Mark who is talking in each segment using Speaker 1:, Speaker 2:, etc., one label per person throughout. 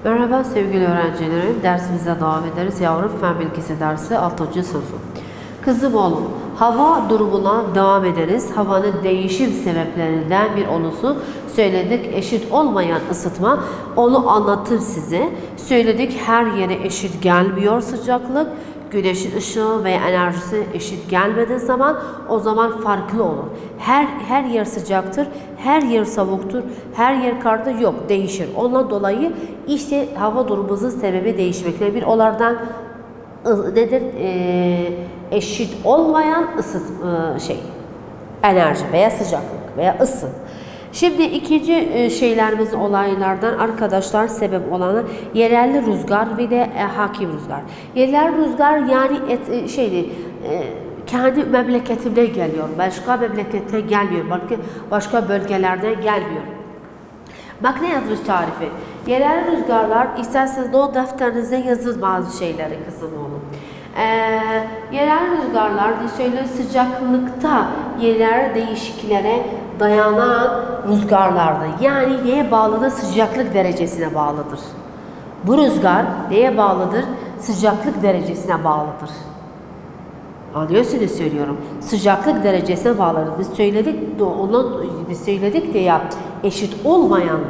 Speaker 1: Merhaba sevgili öğrencilerim, dersimize devam ederiz. Yavrum Fen Bilgisi dersi 6. sınıfı. Kızım oğlum, hava durumuna devam ederiz. Havanın değişim sebeplerinden bir onusu söyledik. Eşit olmayan ısıtma, onu anlattım size. Söyledik, her yere eşit gelmiyor sıcaklık. Güneşin ışığı ve enerjisi eşit gelmediği zaman o zaman farklı olur. Her yer sıcaktır, her yer soğuktur, her yer kardır, yok değişir. Ondan dolayı işte hava durumumuzun sebebi değişmekle bir onlardan nedir? Eşit olmayan enerji veya sıcaklık veya ısı. Şimdi ikinci şeylerimiz olaylardan arkadaşlar sebep olanı yerel rüzgar ve de hakim rüzgar. Yerel rüzgar yani kendi memleketimde geliyor. Başka memlekette gelmiyor. Başka bölgelerde gelmiyor. Bak ne yazmış tarifi. Yerel rüzgarlar, isterseniz o defterinize yazın bazı şeyleri kızım oğlum. Yerel rüzgarlar şöyle sıcaklıkta yerel değişiklere dayanan rüzgarlardır. Yani neye bağlıdır? Sıcaklık derecesine bağlıdır. Bu rüzgar neye bağlıdır? Sıcaklık derecesine bağlıdır. Anlıyorsunuz söylüyorum. Sıcaklık derecesine bağlıdır. Biz söyledik de ya eşit olmayan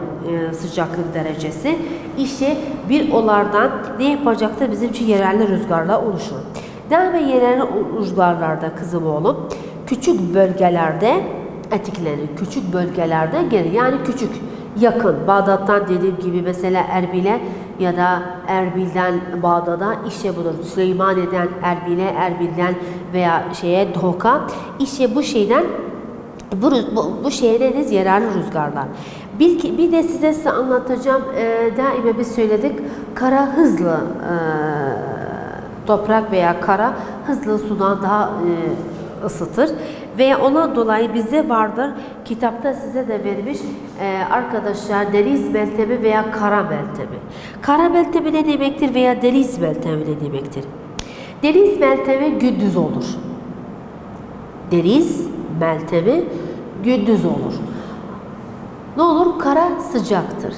Speaker 1: sıcaklık derecesi işte bir onlardan ne yapacaktır? Bizim için yerel rüzgarlar oluşur. Devam ve yerel rüzgarlarda kızım oğlum küçük bölgelerde etiklenir. Küçük bölgelerde gelir. Yani küçük, yakın. Bağdat'tan dediğim gibi mesela Erbil'e ya da Erbil'den Bağdat'a işte budur. Süleymaniye'den Erbil'e, Erbil'den veya Doğuk'a işte bu şeyden bu şeye deriz yerel rüzgarlar. Bir de size anlatacağım. Daima biz söyledik. Kara hızlı toprak veya kara hızlı sudan daha ısıtır ve ona dolayı bize vardır. Kitapta size de vermiş arkadaşlar deniz meltemi veya kara meltemi. Kara meltemi ne demektir veya deniz meltemi ne demektir? Deniz meltemi gündüz olur. Deniz meltemi gündüz olur. Ne olur? Kara sıcaktır.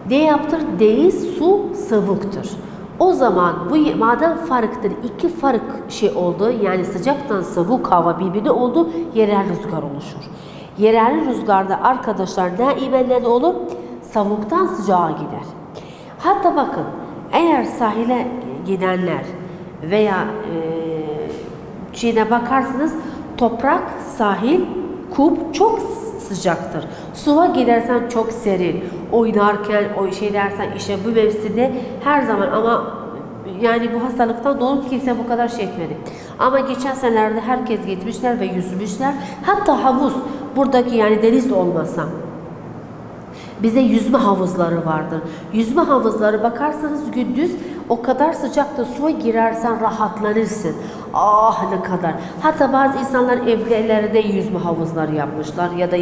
Speaker 1: Ne yaptır? Deniz su soğuktur. O zaman bu madem farktır, iki fark oldu yani sıcaktan soğuk hava birbirine oldu, yerel rüzgar oluşur. Yerel rüzgarda arkadaşlar daima ne olur? Soğuktan sıcağa gider. Hatta bakın eğer sahile gidenler veya bakarsınız toprak, sahil, kum çok sıcaktır. Suya gidersen çok serin. Oynarken dersen işte bu mevsimde her zaman ama yani bu hastalıktan dolayı kimse bu kadar etmedi. Ama geçen senelerde herkes gitmişler ve yüzmüşler. Hatta havuz buradaki yani deniz de olmasa bize yüzme havuzları vardır. Yüzme havuzları bakarsanız gündüz o kadar sıcakta suya girersen rahatlanırsın. Ah ne kadar. Hatta bazı insanlar evlerinde yüzme havuzları yapmışlar ya da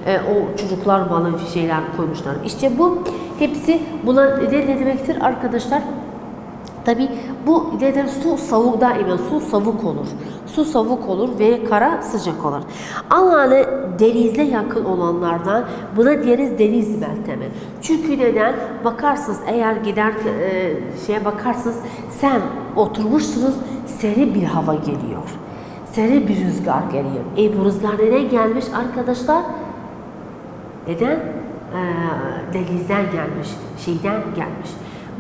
Speaker 1: o çocuklar malı şeyler koymuşlar. İşte bu hepsi buna ne demektir arkadaşlar? Tabi bu neden su soğuk daima su soğuk olur. Su soğuk olur ve kara sıcak olur. Alanı denize yakın olanlardan buna deriz deniz meltemi. Çünkü neden? Bakarsınız eğer gider bakarsınız sen oturmuşsunuz serin bir hava geliyor. Serin bir rüzgar geliyor. Bu rüzgar neden gelmiş arkadaşlar? Neden? Denizden gelmiş. Gelmiş.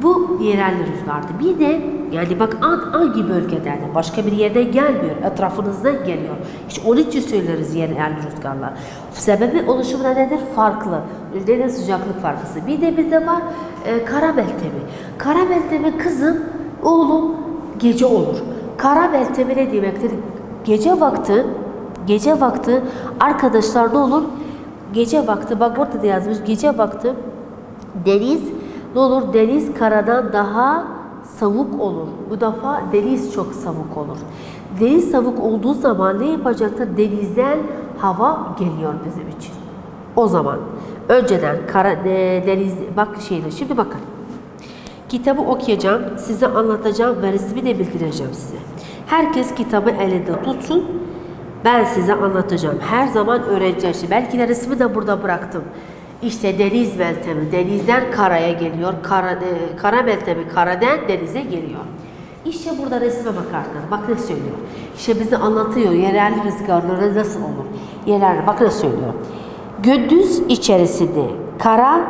Speaker 1: Bu yerel rüzgardı. Bir de yani bak hangi bölgeden başka bir yerden gelmiyor. Etrafınızdan geliyor. İşte onun için söyleriz yerel rüzgarlar. Sebebi oluşumu nedir? Farklı. Neden sıcaklık farkısı. Bir de bizde var kara meltemi. Kara meltemi kızım, oğlum gece olur. Kara meltemi ne demektir? Gece vakti arkadaşlar ne olur? Gece vakti bak burada da yazmış. Gece vakti deniz ne olur? Deniz karadan daha soğuk olur. Bu defa deniz çok soğuk olur. Deniz soğuk olduğu zaman ne yapacaktır? Denizden hava geliyor bizim için. O zaman önceden deniz şimdi bakın. Kitabı okuyacağım, size anlatacağım ve resmi de bildireceğim size. Herkes kitabı elinde tutsun. Ben size anlatacağım. Her zaman öğreneceğiz. Belki de resmi de burada bıraktım. İşte deniz meltemi denizden karaya geliyor. Kara meltemi karadan denize geliyor. İşte burada resme bakarken bak ne söylüyor. İşte bize anlatıyor yerel rüzgarları nasıl olur. Yerel bak ne söylüyor. Gündüz içerisinde kara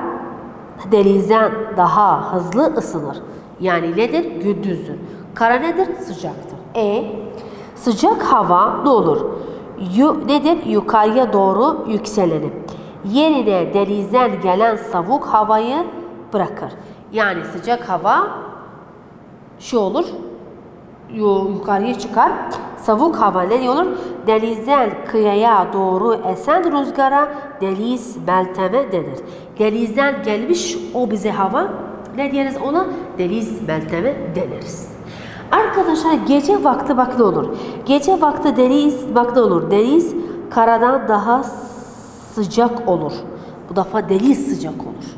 Speaker 1: denizden daha hızlı ısınır. Yani nedir? Gündüzdür. Kara nedir? Sıcaktır. Sıcak hava ne olur? Nedir? Yukarıya doğru yükselenir. Yerine denizden gelen soğuk havayı bırakır. Yani sıcak hava şu olur, yukarıya çıkar. Soğuk hava ne olur? Denizden kıyıya doğru esen rüzgara deniz meltemi denir. Denizden gelmiş o bize hava ne deriz ona? Deniz meltemi deniriz. Arkadaşlar gece vakti bak ne olur? Gece vakti deniz bak ne olur? Deniz karadan daha sıcak olur. Bu defa deniz sıcak olur.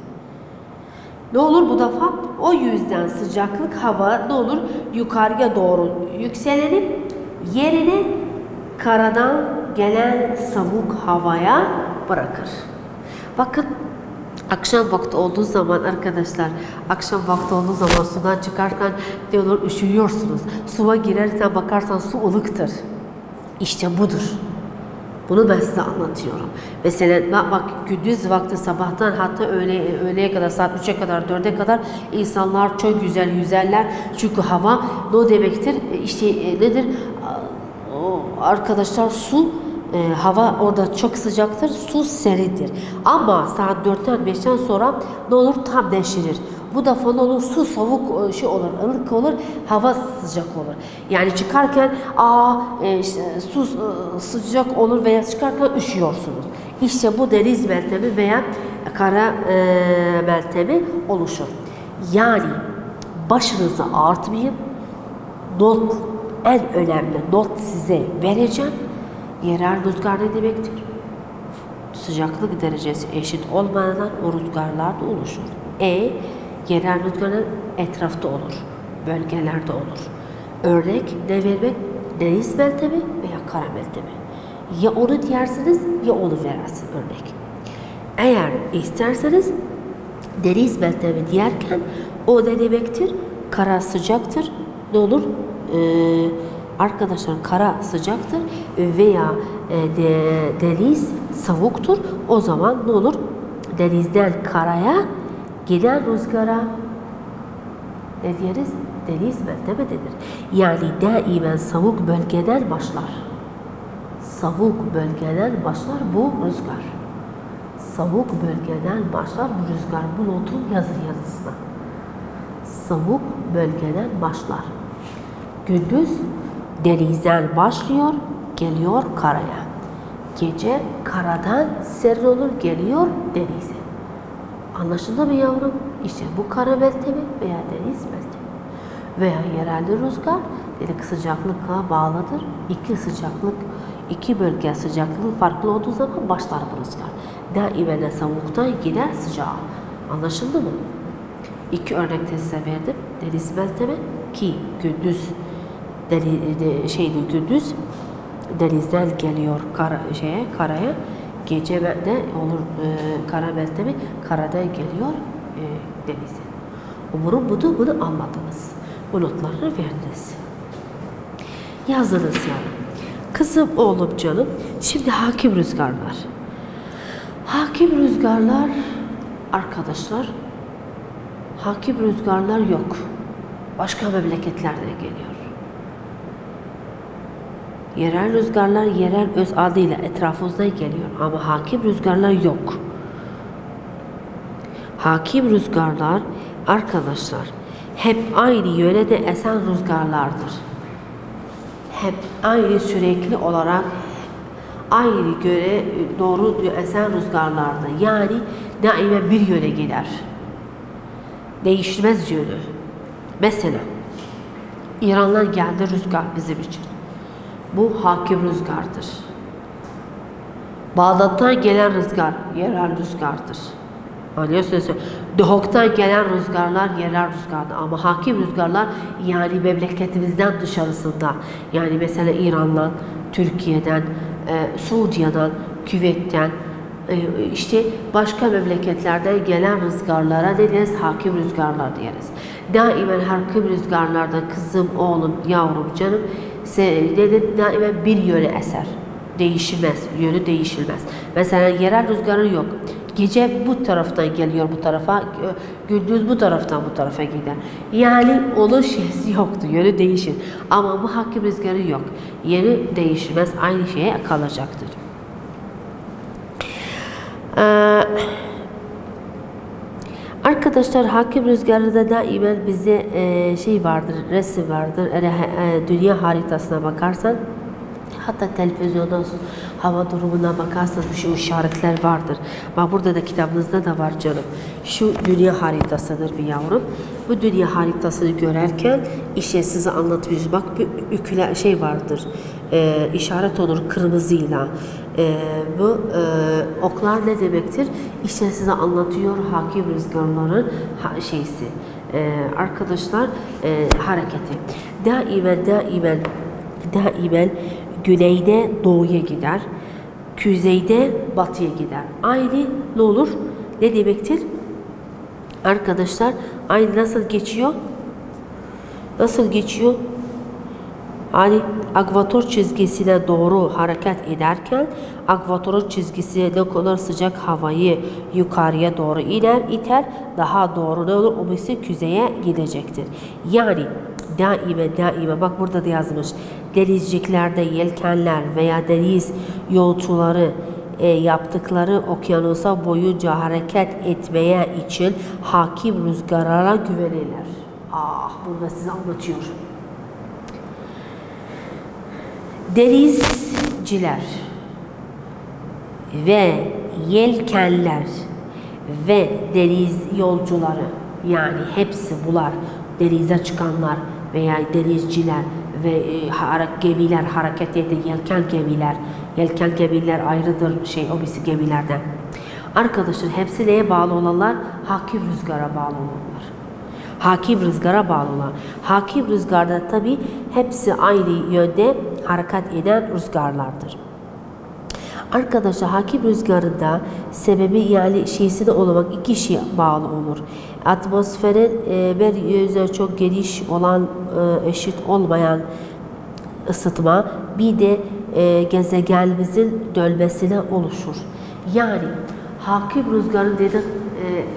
Speaker 1: Ne olur bu defa? O yüzden sıcaklık hava ne olur? Yukarıya doğru yükselenip yerine karadan gelen soğuk havaya bırakır. Bakın akşam vakti olduğu zaman arkadaşlar, akşam vakti olduğu zaman sudan çıkarken ne olur? Üşüyorsunuz. Suya girersen bakarsan su ılıktır. İşte budur. Bunu ben size anlatıyorum. Mesela bak gündüz vakti sabahtan hatta öğleye kadar saat 3'e kadar 4'e kadar insanlar çok güzel yüzerler. Çünkü hava ne demektir? İşte nedir? Arkadaşlar su hava orada çok sıcaktır. Su serindir. Ama saat 4'ten 5'ten sonra ne olur? Tam değişir. Bu defa ne olur? Su soğuk olur, ılık olur, hava sıcak olur. Yani çıkarken su sıcak olur veya çıkarken üşüyorsunuz. İşte bu deniz meltemi veya kara meltemi oluşur. Yani başınızı ağrıtmayın. Not en önemli not size vereceğim. Yerel rüzgar ne demektir? Sıcaklık derecesi eşit olmadan o rüzgarlar da oluşur. Yerel rüzgarlar etrafta olur, bölgelerde olur. Örnek ne vermek? Deniz meltemi veya kara meltemi. Ya onu diyersiniz ya onu verirsiniz örnek. Eğer isterseniz deniz meltemi diyerken o ne demektir? Kara sıcaktır. Ne olur? Arkadaşlar kara sıcaktır veya deniz soğuktur. O zaman ne olur? Denizden karaya gelen rüzgara ne deriz? Deniz meltemi denir. Yani daimen soğuk bölgeden başlar. Soğuk bölgeden başlar bu rüzgar. Soğuk bölgeden başlar bu rüzgar. Bu notun yazısına. Soğuk bölgeden başlar. Gündüz denizden başlıyor, geliyor karaya. Gece karadan serin olur, geliyor denize. Anlaşıldı mı yavrum? İşte bu kara meltemi veya deniz meltemi. Veya yerel rüzgar dedik sıcaklıkla bağlıdır. İki bölge sıcaklığı farklı olduğu zaman başlar bu rüzgar. Daima soğuktan gider sıcağa. Anlaşıldı mı? İki örnek size verdim. Deniz meltemi ki gündüz gündüz denizden geliyor karaya. Gece de olur kara meltemi karadan geliyor denize. Umarım bunu anladınız. Bu notları verdiniz. Yazdınız yani. Kızım, oğlum, canım. Şimdi hakim rüzgarlar. Hakim rüzgarlar arkadaşlar, hakim rüzgarlar yok. Başka memleketlerden geliyor. Yerel rüzgarlar yerel öz adıyla etrafımızdan geliyor ama hakim rüzgarlar yok. Hakim rüzgarlar arkadaşlar hep aynı yönde esen rüzgarlardır. Hep aynı sürekli olarak aynı göre doğru esen rüzgarlardır. Yani daima bir yöne gider. Değişmez yönü. Mesela İran'dan geldi rüzgar bizim için. Bu hakim rüzgardır. Bağdat'tan gelen rüzgar yerel rüzgardır. Anlıyorsunuz? Doğuk'tan gelen rüzgarlar yerel rüzgardır. Ama hakim rüzgarlar yani memleketimizden dışarısında. Yani mesela İran'dan, Türkiye'den, Suriye'den, Küvet'ten, İşte başka memleketlerden gelen rüzgarlara ne deriz? Hakim rüzgarlar deriz. Daimen hakim rüzgarlarda kızım, oğlum, yavrum, canım daimen bir yöne eser. Değişilmez, yönü değişilmez. Mesela yerel rüzgarı yok. Gece bu taraftan geliyor bu tarafa, gündüz bu taraftan bu tarafa gider. Yani onun şeysi yoktu, yönü değişir. Ama bu hakim rüzgarı yok. Yönü değişmez, aynı şeye kalacaktır. Arkadaşlar hakim rüzgarında daima bize şey vardır, resim vardır. Dünya haritasına bakarsan, hatta televizyonda hava durumuna bakarsanız şu işaretler vardır. Bak burada da kitabınızda da var canım. Şu dünya haritasıdır bir yavrum. Bu dünya haritasını görürken işte size anlatmış. Bak bir şey vardır. İşaret olur kırmızıyla. Bu oklar ne demektir? İşte size anlatıyor hakim rüzgarların şeysi. Arkadaşlar hareketi. Daimen güneyde doğuya gider, kuzeyde batıya gider. Aynı ne olur? Ne demektir? Arkadaşlar aynı nasıl geçiyor? Nasıl geçiyor? Hani ekvator çizgisine doğru hareket ederken ekvator çizgisine ne kadar sıcak havayı yukarıya doğru iter, daha doğru ne olur? O ise kuzeye gidecektir. Yani daima bak burada da yazmış. Denizciklerde yelkenler veya deniz yolcuları yaptıkları okyanusa boyunca hareket etmeye için hakim rüzgarlara güvenirler. Burada size anlatıyor. Denizciler ve yelkenler ve deniz yolcuları, yani hepsi bunlar, denize çıkanlar veya denizciler ve gemiler hareket eden yelken gemiler ayrıdır o birisi gemilerden. Arkadaşlar hepsi neye bağlı olanlar? Hakim rüzgara bağlı olanlar. Hakim rüzgara bağlı olan. Hakim rüzgarda tabi hepsi aynı yönde hareket eden rüzgarlardır. Arkadaşlar hakim rüzgarında sebebi yani şeysi de olarak iki şey bağlı olur. Atmosferin bir yüzde çok geniş olan eşit olmayan ısıtma bir de gezegenimizin dönmesine oluşur. Yani hakim rüzgarın dedik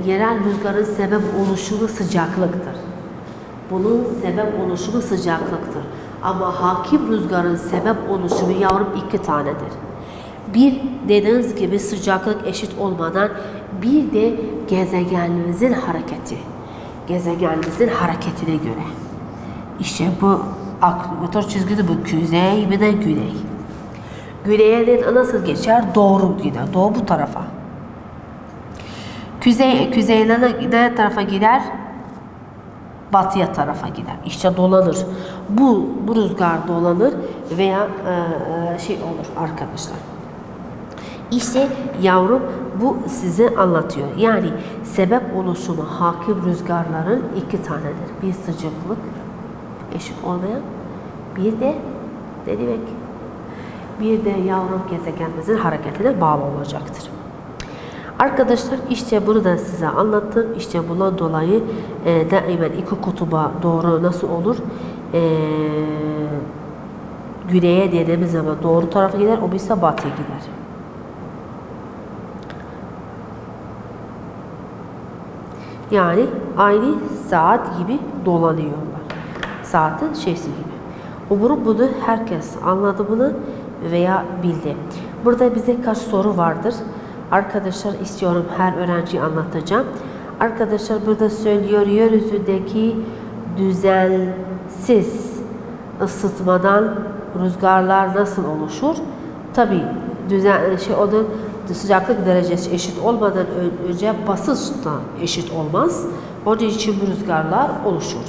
Speaker 1: yerel rüzgarın sebep oluşumu sıcaklıktır. Bunun sebep oluşumu sıcaklıktır. Ama hakim rüzgarın sebep oluşumu yavrum iki tanedir. Bir dediğiniz gibi sıcaklık eşit olmadan bir de gezegenimizin hareketi. Gezegenimizin hareketine göre. İşte bu ekvator çizgisi bu kuzey bir de güney. Güneye nasıl geçer? Doğru gider. Doğu bu tarafa. Kuzeyine ne tarafa gider? Batıya tarafa gider. İşte dolanır. Bu rüzgar dolanır veya şey olur arkadaşlar. İşte yavrum bu size anlatıyor. Yani sebep oluşumu hakim rüzgarların iki tanedir. Bir sıcaklık eşit olmayan, bir de ne demek? Bir de yavrum gezegenimizin hareketine bağlı olacaktır. Arkadaşlar işte bunu da size anlattım. İşte bundan dolayı daima iki kutuba doğru nasıl olur? Güneye dediğimiz zaman doğru tarafa gider, o ise batıya gider. Yani aynı saat gibi dolanıyorlar. Saatin şeysi gibi. Umarım bunu herkes anladı bunu veya bildi. Burada bize kaç soru vardır. Arkadaşlar istiyorum her öğrenciye anlatacağım. Arkadaşlar burada söylüyor yeryüzündeki düzensiz ısıtmadan rüzgarlar nasıl oluşur? Tabi onun sıcaklık derecesi eşit olmadan önce basınç da eşit olmaz. Onun için bu rüzgarlar oluşur.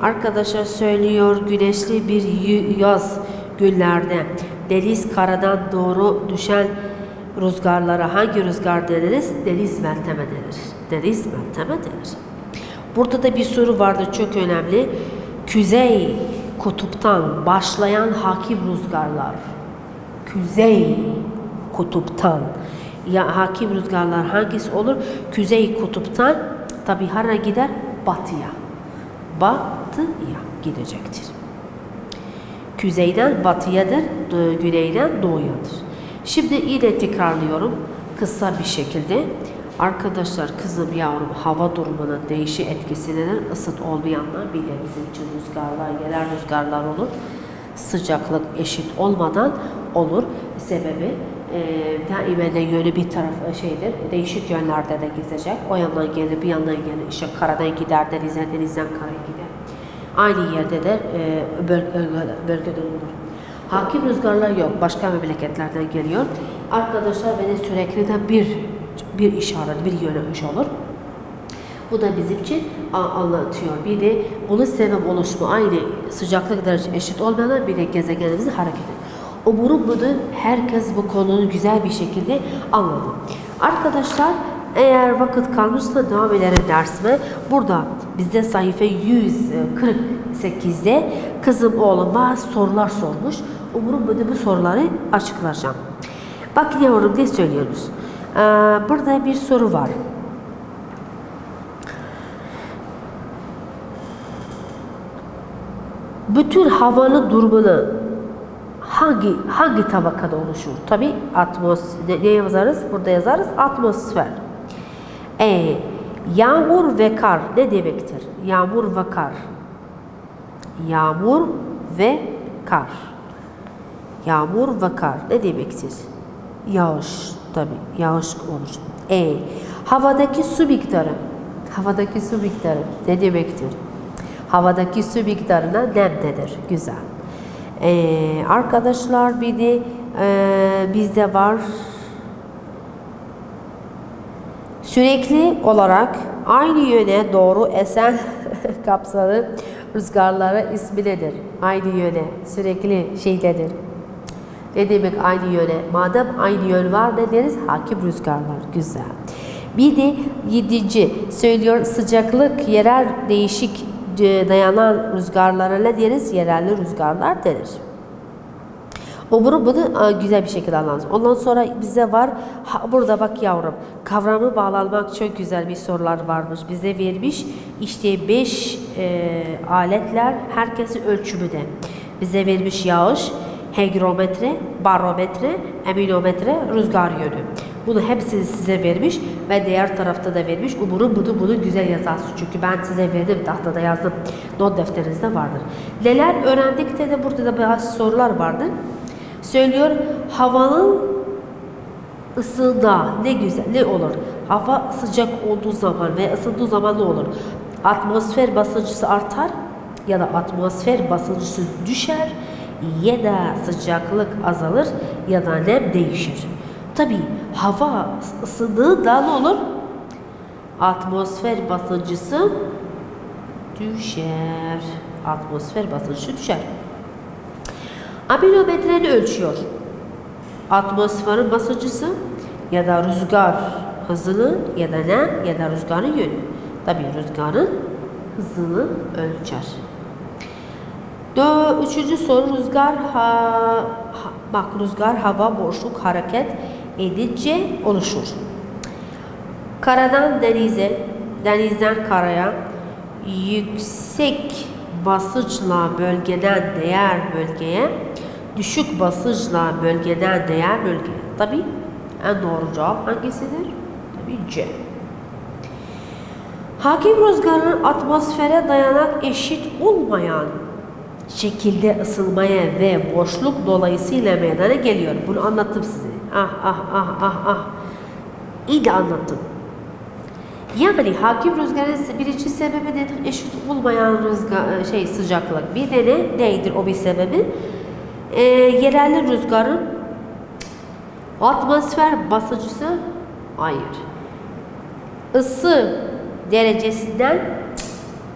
Speaker 1: Arkadaşlar söylüyor güneşli bir yaz günlerde deniz karadan doğru düşen rüzgarlara hangi rüzgar deniriz? Deniz melteme denir. Deniz melteme denir. Burada da bir soru vardı çok önemli. Kuzey kutuptan başlayan hakim rüzgarlar. Kuzey kutuptan Ya hakim rüzgarlar hangisi olur? Kuzey kutuptan tabi hara gider? Batıya. Batıya gidecektir. Kuzeyden batıyadır, güneyden doğuyadır. Şimdi yine tekrarlıyorum kısa bir şekilde. Arkadaşlar, kızım yavrum, hava durumunun değişik etkisi nedir? Isıt olmayanlar bir de bizim için rüzgarlar, yerel rüzgarlar olur. Sıcaklık eşit olmadan olur. Sebebi daima de yönü bir taraf şeydir. Değişik yönlerde de gidecek. O yandan gelir, bir yandan gelir. İşte karadan gider, denizden karaya gider. Aynı yerde de bölgede olur. Hakim rüzgarlar yok. Başka memleketlerden geliyor. Arkadaşlar beni sürekli de bir işaret, bir yönelmiş olur. Bu da bizim için anlatıyor. Bir de bunun sebep oluşumu aynı sıcaklık derecesi eşit olmayan bir de gezegenimizin hareketi. Umarım bunu herkes bu konunu güzel bir şekilde anladı. Arkadaşlar, eğer vakit kalmışsa devam ederim dersime. Burada bizde sayfa 148'de kızım oğlum bazı sorular sormuş. Umarım bu soruları açıklayacağım. Bakın yavrum, ne söylüyoruz? Burada bir soru var. Bütün havanın durumunu hangi tabakada oluşur? Tabi atmosfer. Ne yazarız? Burada yazarız atmosfer. Yağmur ve kar ne demektir? Yağmur ve kar. Yağmur ve kar. Yağmur ve kar ne demektir? Yağış. Tabi yağış olur. Havadaki su miktarı. Havadaki su miktarı ne demektir? Havadaki su miktarına nem denir. Güzel. Arkadaşlar, bir de bizde var. Sürekli olarak aynı yöne doğru esen kapsalı rüzgarlara ismi nedir? Aynı yöne, sürekli şeydedir. Ne demek aynı yöne? Madem aynı yön var, ne deriz? Hakim rüzgarlar. Güzel. Bir de 7. söylüyor, sıcaklık yerel değişik dayanan rüzgarlara ne deriz? Yerel rüzgarlar denir. Umarım bunu güzel bir şekilde anlarız. Ondan sonra bize var, burada bak yavrum, kavramı bağlanmak çok güzel bir sorular varmış. Bize vermiş işte 5 aletler, herkesin ölçümüde. Bize vermiş yağış, hygrometre, barometre, aminometre, rüzgar yönü. Bunu hepsini size vermiş ve diğer tarafta da vermiş. Umarım bunu güzel yazarsın. Çünkü ben size verdim, tahtada yazdım. Not defterinizde vardır. Neler öğrendik de burada da bazı sorular vardır. Söylüyor, havanın ısıda ne güzel, ne olur? Hava sıcak olduğu zaman ve ısındığı zaman ne olur? Atmosfer basıncısı artar ya da atmosfer basıncısı düşer ya da sıcaklık azalır ya da nem değişir. Tabi hava ısındığında ne olur? Atmosfer basıncısı düşer. Atmosfer basıncısı düşer. Aminometreyi ölçüyor. Atmosferin basıncısı ya da rüzgar hızını ya da nem ya da rüzgarın yönü. Tabi rüzgarın hızını ölçer. 3. soru, rüzgar rüzgar hava boşluk hareket edince oluşur. Karadan denize, denizden karaya yüksek basınçla bölgeden diğer bölgeye, düşük basınçla bölgeden diğer bölgeye. Tabi en doğru cevap hangisidir? Tabi C. Hakim rüzgarın atmosfere dayanak eşit olmayan şekilde ısınmaya ve boşluk dolayısıyla meydana geliyor. Bunu anlattım size. İyi de anlattım. Yani hakim rüzgarın birinci sebebi nedir? Eşit olmayan rüzgar, sıcaklık. Bir de neydir o bir sebebi? Yerel rüzgarın atmosfer basıncısı hayır. Isı derecesinden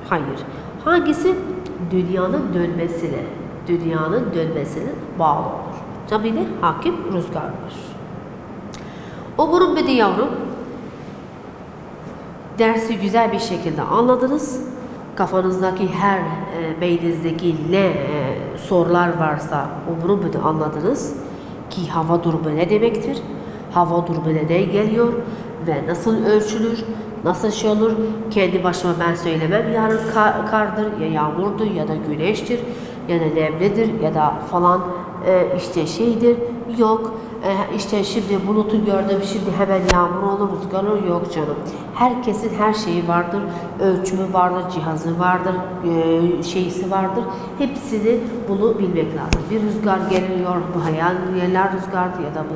Speaker 1: hayır. Hangisi? Dünyanın dönmesine bağlı olur. Tabii de hakim rüzgarlar. Umarım bir de yavrum dersi güzel bir şekilde anladınız. Kafanızdaki her beyninіздeki ne sorular varsa umarım bir de anladınız ki hava durumu ne demektir? hava durumu neden geliyor ve nasıl ölçülür, nasıl şey olur, kendi başıma ben söylemem. Yarın kardır ya yağmurdur ya da güneştir ya da nemlidir ya da falan işte şeydir, yok. İşte şimdi bulutu gördüm, şimdi hemen yağmur olur, rüzgar olur, yok canım. Herkesin her şeyi vardır, ölçümü vardır, cihazı vardır, şeysi vardır. Hepsini bunu bilmek lazım. Bir rüzgar geliyor, bu hayal yerler rüzgardı ya da bu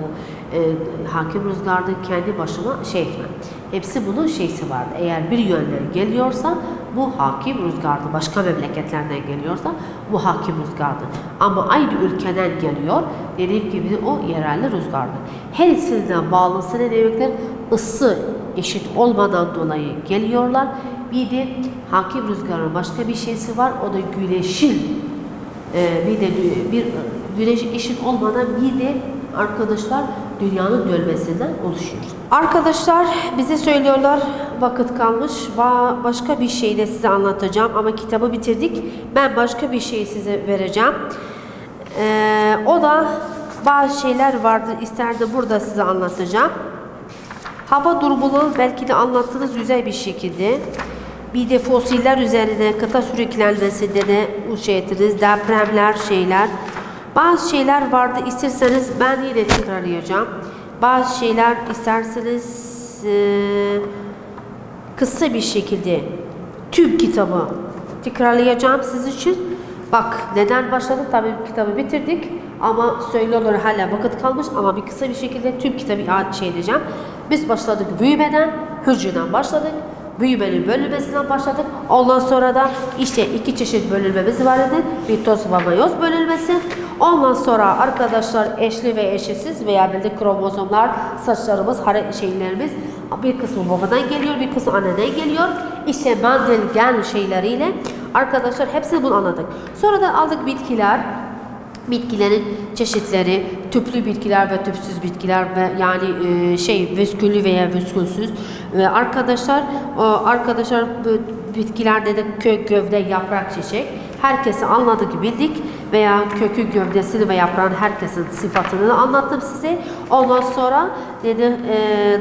Speaker 1: hakim rüzgardı, kendi başıma şey etmem. Hepsi bunun şeysi vardı. Eğer bir yönden geliyorsa bu hakim rüzgardı. Başka memleketlerden geliyorsa bu hakim rüzgardı. Ama aynı ülkeden geliyor. Dediğim gibi o yerel rüzgardı. Her ikisinden bağlısı ne demektir? Isı eşit olmadan dolayı geliyorlar. Bir de hakim rüzgarın başka bir şeysi var. O da güneşin bir de bir güneş eşit olmadan bir de arkadaşlar dünyanın dönmesinden oluşuyor. Arkadaşlar bize söylüyorlar vakit kalmış. Başka bir şey de size anlatacağım ama kitabı bitirdik. Ben başka bir şey size vereceğim. O da bazı şeyler vardır. İsterdim burada size anlatacağım. Hava durumunu belki de anlattığınız güzel bir şekilde. Bir de fosiller üzerinde kıta sürüklenmesinde de bu şey ettiniz. Depremler, şeyler. Bazı şeyler vardı, isterseniz ben yine tekrarlayacağım. Bazı şeyler isterseniz kısa bir şekilde tüm kitabı tekrarlayacağım siz için. Bak neden başladık? Tabii kitabı bitirdik ama söylüyorlar hala vakit kalmış ama bir kısa bir şekilde tüm kitabı şey edeceğim. Biz başladık büyümeden, hücreden başladık. Büyümenin bölünmesinden başladık. Ondan sonra da işte iki çeşit bölünmemiz var idi. Mitoz ve meyoz bölünmesi. Ondan sonra arkadaşlar eşli ve eşsiz veya belli kromozomlar, saçlarımız, şeylerimiz bir kısmı babadan geliyor, bir kısmı anneden geliyor. İşte Mendel şeyleriyle arkadaşlar hepsini bunu anladık. Sonra da aldık bitkiler. Bitkilerin çeşitleri, tüplü bitkiler ve tüpsüz bitkiler ve yani vüsküllü veya vüskülsüz ve arkadaşlar bitkilerde de kök, gövde, yaprak, çiçek herkesi anladık, bildik veya kökü, gövdesini ve yaprağın herkesin sıfatını anlattım size. Ondan sonra dedi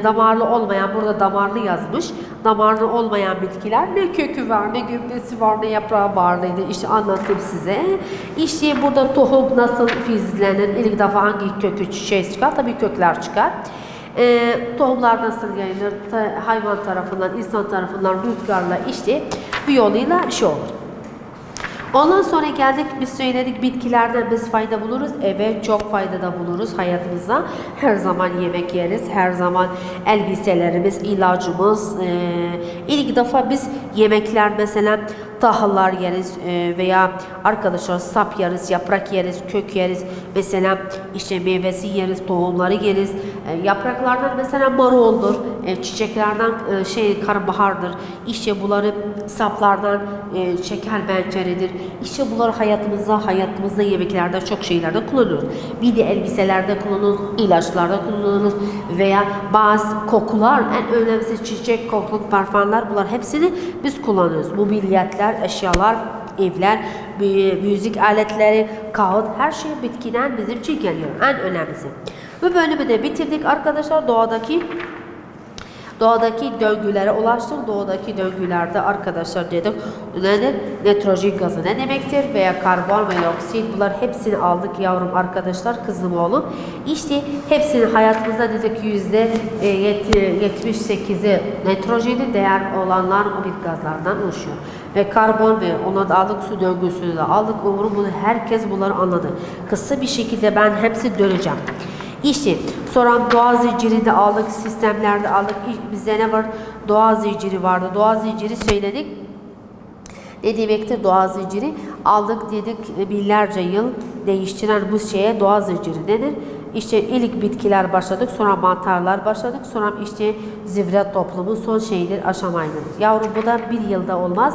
Speaker 1: damarlı olmayan, burada damarlı yazmış. Damarlı olmayan bitkiler ne kökü var, ne gövdesi var, ne yaprağı varlıydı. İşte anlattım size. İşte burada tohum nasıl filizlenir, ilk defa hangi kökü çıkar, tabii kökler çıkar. Tohumlar nasıl yayılır, hayvan tarafından, insan tarafından rüzgarla işte bir yoluyla şey olur. Ondan sonra geldik, biz söyledik bitkilerden biz fayda buluruz. Evet, çok fayda da buluruz hayatımızda. Her zaman yemek yeriz, her zaman elbiselerimiz, ilacımız. İlk defa biz yemekler mesela tahıllar yeriz veya arkadaşlar sap yeriz, yaprak yeriz, kök yeriz. Mesela işte meyvesi yeriz, tohumları yeriz. Yapraklardan mesela maruldur, çiçeklerden karnabahardır. İşte bunları saplardan şeker benceridir. İşte bunları hayatımızda yemeklerde çok şeylerde kullanıyoruz. Bir de elbiselerde kullanıyoruz, ilaçlarda kullanıyoruz veya bazı kokular, en önemlisi çiçek kokulu parfümler, bunlar hepsini biz kullanıyoruz. Mobilyatlar, eşyalar, evler, müzik aletleri, kağıt, her şey bitkiden bizim için geliyor. En önemlisi. Bu bölümü de bitirdik arkadaşlar. Doğadaki döngülere ulaştık. Doğadaki döngülerde arkadaşlar dedik nedir? Nitrojen gazı ne demektir? Veya karbon ve oksit, bunlar hepsini aldık yavrum arkadaşlar, kızım oğlum. İşte hepsini hayatımızda dedik %78'i nitrojeni, değer olanlar o bir gazlardan oluşuyor. Ve karbon ve ona da aldık, su döngüsünü de aldık. Umarım bunu herkes bunları anladı. Kısa bir şekilde ben hepsi döneceğim. İşte sonra doğa zinciri de aldık, sistemlerde aldık. Bizde ne var? Doğa zinciri vardı. Doğa zinciri söyledik. Ne demektir doğa zinciri? Aldık dedik, binlerce yıl değiştiren bu şeye doğa zinciri denir. İşte ilk bitkiler başladık, sonra mantarlar başladık, sonra işte zivret toplumu son şeydir, aşamaydır. Yavrum bu da bir yılda olmaz,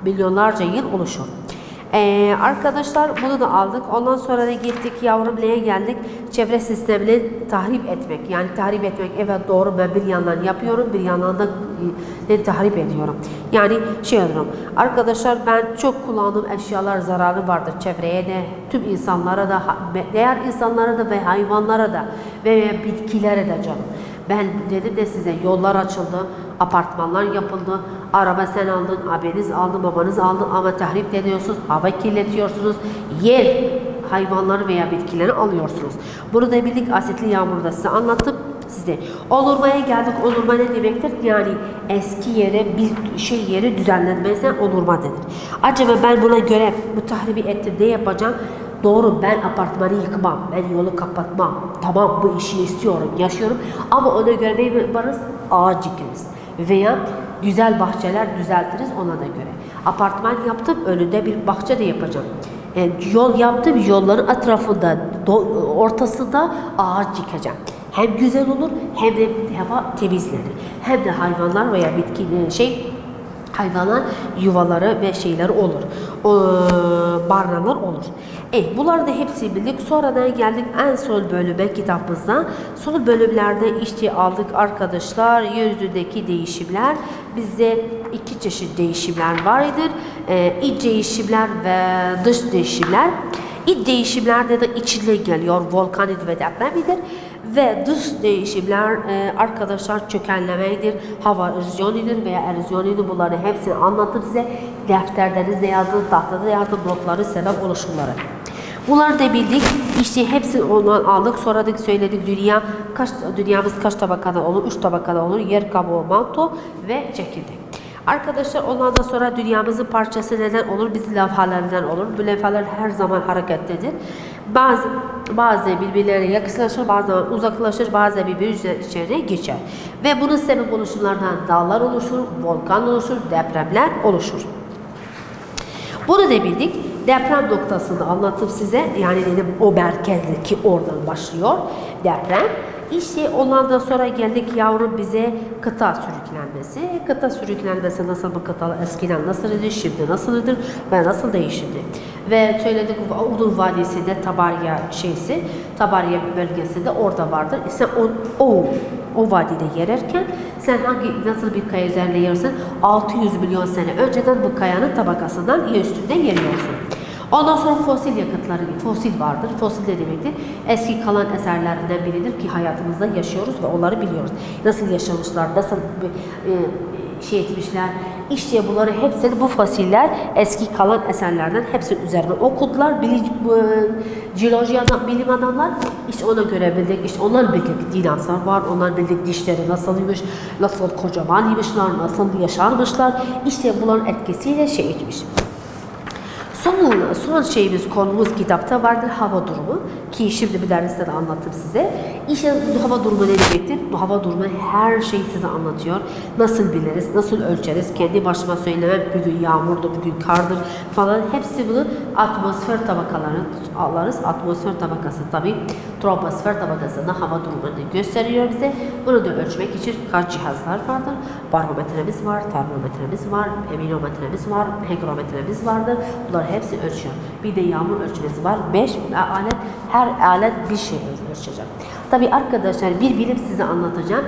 Speaker 1: milyonlarca yıl oluşur. Arkadaşlar bunu da aldık. Ondan sonra da gittik yavrum neye geldik? Çevre sistemini tahrip etmek. Yani tahrip etmek evet doğru, ben bir yandan yapıyorum, bir yandan da tahrip ediyorum. Yani şey olurum. Arkadaşlar ben çok kullandığım eşyalar zararlı vardır çevreye de, tüm insanlara da, diğer insanlara da ve hayvanlara da ve bitkilere de canım. Ben dedim de size yollar açıldı, apartmanlar yapıldı, araba sen aldın, abiniz aldı, babanız aldı ama tahrip ediyorsunuz, hava kirletiyorsunuz, yer hayvanları veya bitkileri alıyorsunuz. Bunu da birlik asitli yağmurda size anlattım. Size olurmaya geldik. Olurma ne demektir? Yani eski yere bir şey yeri düzenlenmezse olurma denir. Acaba ben buna göre bu tahribi ettim ne yapacağım? Doğru, ben apartmanı yıkmam, ben yolu kapatmam. Tamam, bu işi istiyorum, yaşıyorum ama ona göre ne yaparız? Ağaç dikeriz veya güzel bahçeler düzeltiriz ona da göre. Apartman yaptım, önünde bir bahçe de yapacağım. Yol yaptım, yolların etrafında, ortasında ağaç dikeceğim. Hem güzel olur, hem de hava temizlenir. Hem de hayvanlar veya bitki hayvanlar yuvaları ve şeyleri olur. Barınalar olur. Bunlar da hepsi bildik. Sonradan geldik en son bölüme kitabımızda. Son bölümlerde işte aldık arkadaşlar. Yüzündeki değişimler. Bizde iki çeşit değişimler vardır. İç değişimler ve dış değişimler. İç değişimlerde de içine geliyor. Volkanik ve depremidir. Ve dış değişimler arkadaşlar çökenlemedir, hava erozyonudur veya erozyonidir. Bunları hepsini anlattım size. Defterlerinizde yazdım, tahtada yazdım, notları sebep oluşumları. Bunları da bildik. İşte hepsini ondan aldık. Sonra da söyledik dünyamız kaç tabakada olur? 3 tabakada olur. Yer kabuğu, manto ve çekirdek. Arkadaşlar ondan sonra dünyamızın parçası neden olur? Biz levhalardan olur. Bu levhalar her zaman hareketlidir. Bazı birbirlerine yakınlaşır, bazen uzaklaşır, bazen birbirinin içine geçer. Ve bunun sebep oluşumlardan dağlar oluşur, volkan oluşur, depremler oluşur. Bunu da bildik. Deprem noktasını anlattım size. Yani dedim o merkezde ki oradan başlıyor deprem. İşte ondan sonra geldik yavrum bize kıta sürüklenmesi. Kıta sürüklenmesi nasıl, bu kıtalar eskiden nasıldı, şimdi nasıldır ve nasıl değişti. Ve söyledik Udur Vadisi'nde Tabarya bölgesinde orada vardır. Sen o vadide yererken sen nasıl bir kaya üzerinde yersin? 600 milyon sene önceden bu kayanın tabakasından üstünde yeriyorsun. Ondan sonra fosil yakıtları, fosil vardır. Fosil ne demektir? Eski kalan eserlerden biridir ki hayatımızda yaşıyoruz ve onları biliyoruz. Nasıl yaşamışlar, nasıl etmişler. İşte bunları hepsini bu fosiller eski kalan eserlerden hepsinin üzerine okudular. Jeoloji bilim adamlar işte ona göre bildik. İşte onlar bildik dinozor var, onlar bildik dişleri nasılmış, nasıl kocamanmışlar, nasıl yaşarmışlar. İşte bunların etkisiyle etmiş. Son konumuz kitapta vardır hava durumu ki şimdi bir derste de anlattım size. İşte hava durumu ne demektir? Bu hava durumu her şeyi size anlatıyor. Nasıl biliriz, nasıl ölçeriz? Kendi başıma söylemem, bugün yağmurdur, bugün kardır falan. Hepsi bunu atmosfer tabakalarını alırız. Atmosfer tabakası tabii troposfer tabakasında hava durumunu gösteriyor bize. Bunu da ölçmek için kaç cihazlar vardır? Barometremiz var, termometremiz var, eminometremiz var, hygrometremiz vardır. Bunlar hepsi ölçüyor. Bir de yağmur ölçmesi var. 5 alet, her alet bir şey ölçecek. Tabii arkadaşlar bir bilim size anlatacağım.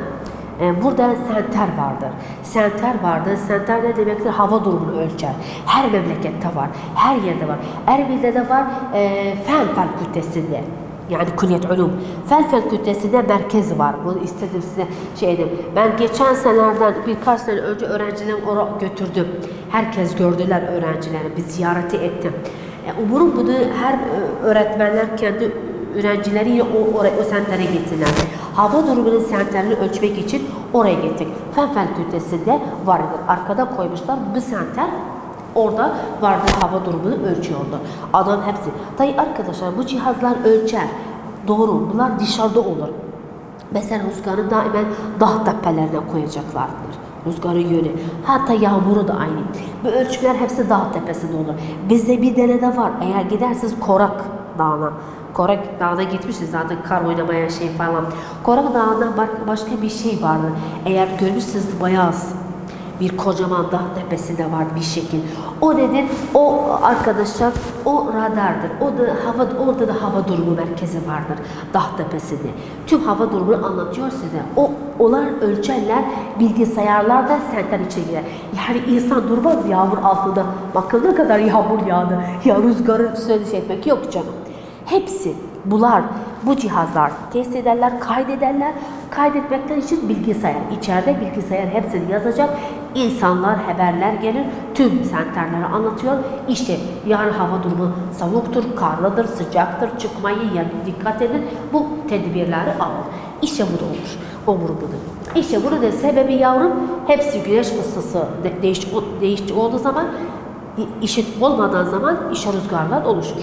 Speaker 1: Burada senter vardır. Senter vardır. Senter ne demektir? Hava durumunu ölçer. Her memlekette var. Her yerde var. Erbil'de de var. Fen fakültesinde. Yani Kulliyet Ulum. Fen fakültesinde merkezi var. Bunu istedim size Ben geçen senelerden birkaç sene önce öğrencilerimi oraya götürdüm. Herkes gördüler öğrencileri. Bir ziyareti ettim. Umarım bunu her öğretmenler kendi öğrencileriyle o sentere gittiler. Hava durumunun senterini ölçmek için oraya gittik. Fen fakültesinde vardı. Arkada koymuşlar bu senter. Orada vardı hava durumunu ölçüyordu. Adam hepsi. Tabii arkadaşlar bu cihazlar ölçer. Doğru. Bunlar dışarıda olur. Mesela rüzgarı daima dağ tepelerine koyacaklardır. Rüzgarın yönü. Hatta yağmuru da aynı. Bu ölçümler hepsi dağ tepesinde olur. Bizde bir denede var. Eğer gidersiniz Korak Dağı'na. Korak Dağı'na gitmişsiniz zaten kar oynamaya falan. Korak Dağı'nda başka bir şey vardı. Eğer görmüşsünüz beyaz. bir kocaman dağ tepesinde var bir şekil. O nedir? O arkadaşlar o radardır. O da orada da hava durumu merkezi vardır dağ tepesinde. Tüm hava durumunu anlatıyor size. Onlar ölçerler, bilgisayarlar da sentral içine girer. Yani insan durmaz yağmur altında. Bakın ne kadar yağmur yağdı. Ya rüzgarı şey etmek yok canım. Hepsi bu cihazlar test ederler, kaydederler. Kaydetmekten için bilgisayar. İçeride bilgisayar hepsini yazacak. İnsanlar, haberler gelir. Tüm senterleri anlatıyor. İşte yarın hava durumu soğuktur, karlıdır, sıcaktır. Çıkmayın, yani dikkat edin. Bu tedbirleri alın. İşte bu da olur. Omurgudur. İşte bunun da sebebi yavrum hepsi güneş ısısı değişik olduğu zaman işit olmadan zaman işte rüzgarlar oluşur.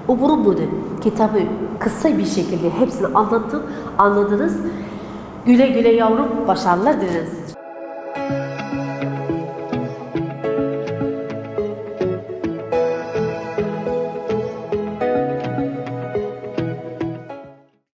Speaker 1: Umurum budur. Kitabı kısa bir şekilde hepsini anlattım. Anladınız. Güle güle yavrum. Başarılar dileriz.